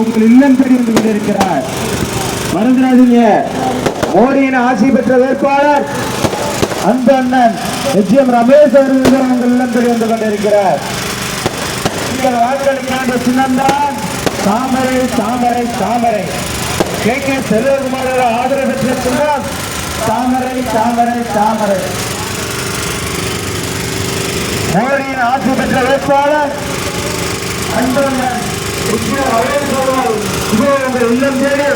உங்கள் இல்லம் தேடி வந்து கொண்டிருக்கிறார். மறந்துடாதீங்க, மோடியின் ஆட்சி பெற்ற வேட்பாளர் அந்த அண்ணன் நிச்சயம் ரமேஷ் அவர்கள் உங்கள் இல்லம் தேடி வந்து கொண்டிருக்கிறார். நீங்கள் வாக்களிக்கான சின்னம்தான் தாமரை தாமரை தாமரை. KK செல்வகுமார் ஆதரவு பெற்ற சின்னம் தாமரை தாமரை தாமரை. மோடியின் ஆட்சி பெற்ற வேட்பாளர் அன்பண்ணன் உங்கள் இல்லம் தேடி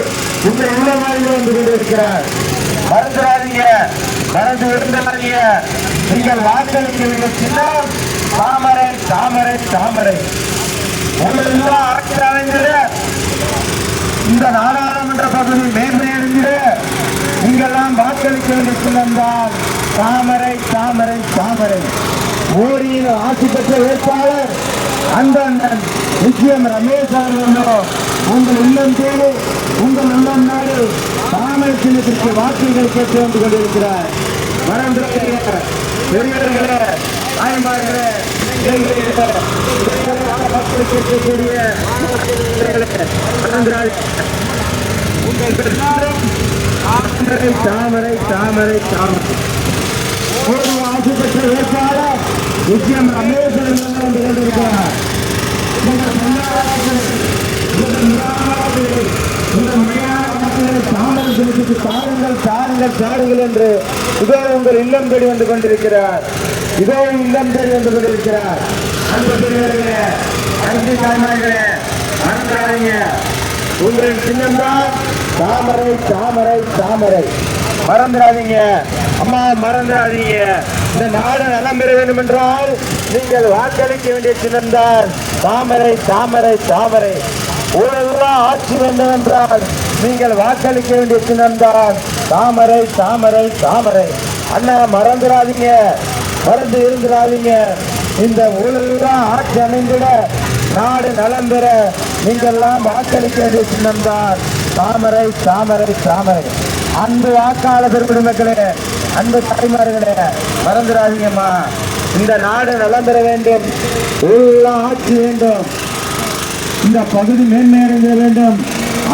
உங்கள் உள்ளமாதிரி வந்து கொண்டிருக்கிறார். மறந்துடாதீங்க, மறந்து விருந்தாதீங்க. நீங்கள் வாக்களிக்க வேண்டிய சின்னம் தாமரை தாமரை தாமரை. உங்களெல்லாம் ஆட்சி அமைந்திட, இந்த நாடாளுமன்ற பகுதி மேன்மையடைந்திட நீங்கெல்லாம் வாக்களிக்க வேண்டிய சின்னம்தான் தாமரை தாமரை தாமரை. மோடியின் ஆட்சி பெற்ற வேட்பாளர் அந்த அண்ணன் நிச்சயம் ரமேஷ் அவர்கள் உங்கள் இல்லம் தேடி உங்கள் உள்ளம் நாடு தாமரை சின்னத்திற்கு வாக்குகள் கேட்டு வந்து கொண்டிருக்கிறார். பெரியவர்களே, தாய்மார்களே, கேட்கக்கூடிய உங்கள் எல்லாரும் தாமரை தாமரை தாமரை தாமரை. ஆட்சி பெற்ற வேட்பாளர் நிச்சயம் ரமேஷ் வந்து கொண்டிருக்கிறார். தாருங்கள் தாருங்கள் தாருங்கள் என்று இதோ உங்கள் இல்லம் தேடி வந்து கொண்டிருக்கிறார். இதோ இல்லம் தேடி வந்து கொண்டிருக்கிறார். அன்பு பெரியவர்களே, அன்பு தாய்மார்களே, மறந்துடாதீங்க, உங்களின் சின்னம்தான் தாமரை தாமரை தாமரை. மறந்துடாதீங்க அம்மா, மறந்துடாதீங்க. இந்த நாடு நலம் பெற வேண்டும் என்றால் நீங்கள் வாக்களிக்க வேண்டிய சின்னம்தான் தாமரை தாமரை தாமரை. ஊழலாம் ஆட்சி வேண்டும் என்றால் நீங்கள் வாக்களிக்க வேண்டிய சின்னம்தான் தாமரை தாமரை தாமரை. அண்ணா, மறந்துடாதீங்க, மறந்து இருந்துடாதீங்க. இந்த ஊழலாம் ஆட்சி அமைந்திட, நாடு நலம் பெற நீங்கள்லாம் வாக்களிக்க வேண்டிய சின்னம்தான் தாமரை தாமரை தாமரை. அன்பு வாக்காளர் பெருமக்களே, அன்பு தாய்மார்களே, மறந்துடாதீங்கம்மா. இந்த நாடு நலம் பெற வேண்டும், ஊழலாம் ஆட்சி வேண்டும், இந்த பகுதி மேன்மையடைய வேண்டும்,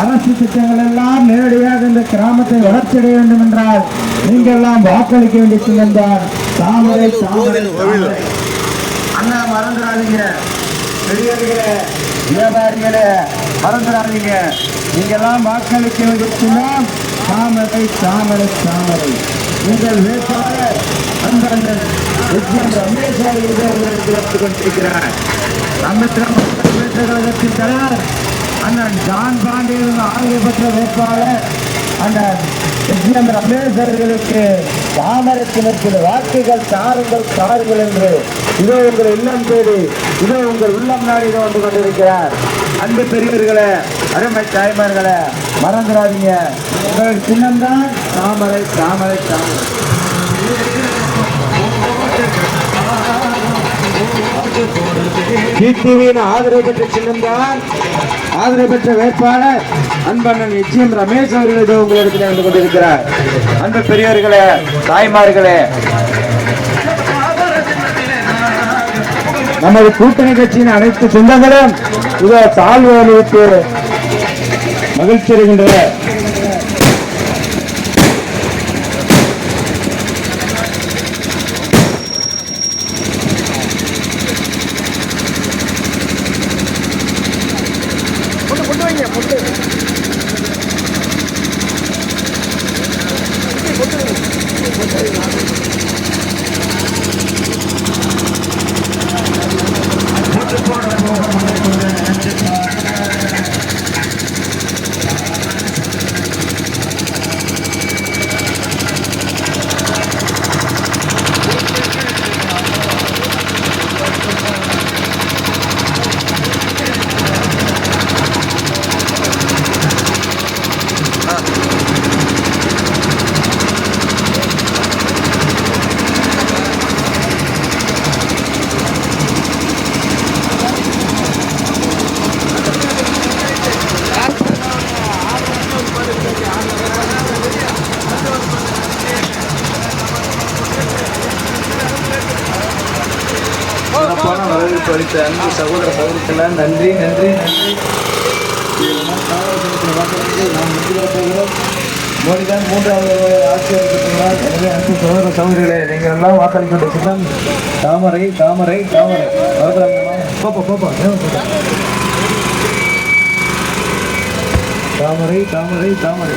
அரசு திட்டங்கள் எல்லாம் நேரடியாக இந்த கிராமத்தை வளர்ச்சியடைய வேண்டும் என்றால் நீங்கள் எல்லாம் வாக்களிக்க வேண்டிய சின்னம்தான் தாமரை தாமரை. அண்ணா, மறந்துடாதீங்க. பெரியவர்களே, வியாபாரிகளே, மறந்துடாதீங்க. நீங்கெல்லாம் வாக்களிக்க வேண்டிய சின்னம் தாமரை தாமரை தாமரை. உங்கள் வேட்பாளர் அந்த ரமேஷ் அவர்கள் கொண்டிருக்கிறார். அம்பேத்கர் கழகத்தின் தலைவர் அண்ணன் ஜான் பாண்டியன் ஆய்வு பெற்ற வேட்பாளர் அண்ணன் ரமேஷ் அவர்களுக்கு தாமரை சின்னத்தில் வாக்குகள் தாருங்கள் தாருங்கள் என்று இதோ உங்கள் இல்லம் தேடி இதோ உங்கள் உள்ளம் நாடி இதோ வந்து கொண்டிருக்கிறார். அன்பு பெரியவர்களே, அருமை தாய்மார்களே, மறந்துடாதீங்க, உங்கள் சின்னம்தான் தாமரை தாமரை தாமரை. டிடிவியின் ஆதரவு பெற்ற சின்னம்தான் ஆதரவு பெற்ற வேட்பாளர் அன்பண்ணன் நிச்சயம் ரமேஷ் அவர்கள் உங்களிடத்தில் வந்து கொண்டிருக்கிறார். அன்பு பெரியவர்களே, தாய்மார்களே, நமது கூட்டணி கட்சியின் அனைத்து சொந்தங்களும் இதோ சால்வை அணிவித்து மகிழ்ச்சி அடைகின்றனர். வரவேற்பு அளித்த அன்பு சகோதர சகோதரிக்கெல்லாம் நன்றி நன்றி நன்றி. மோடி தான் மூன்றாவது ஆட்சியர் பெற்றுள்ளார். எனவே அன்பு சகோதர சகோதரிகளே, நீங்கள் எல்லாம் வாக்களிக்கின்ற சின்னம் தாமரை தாமரை தாமரை. தாமரை தாமரை தாமரை.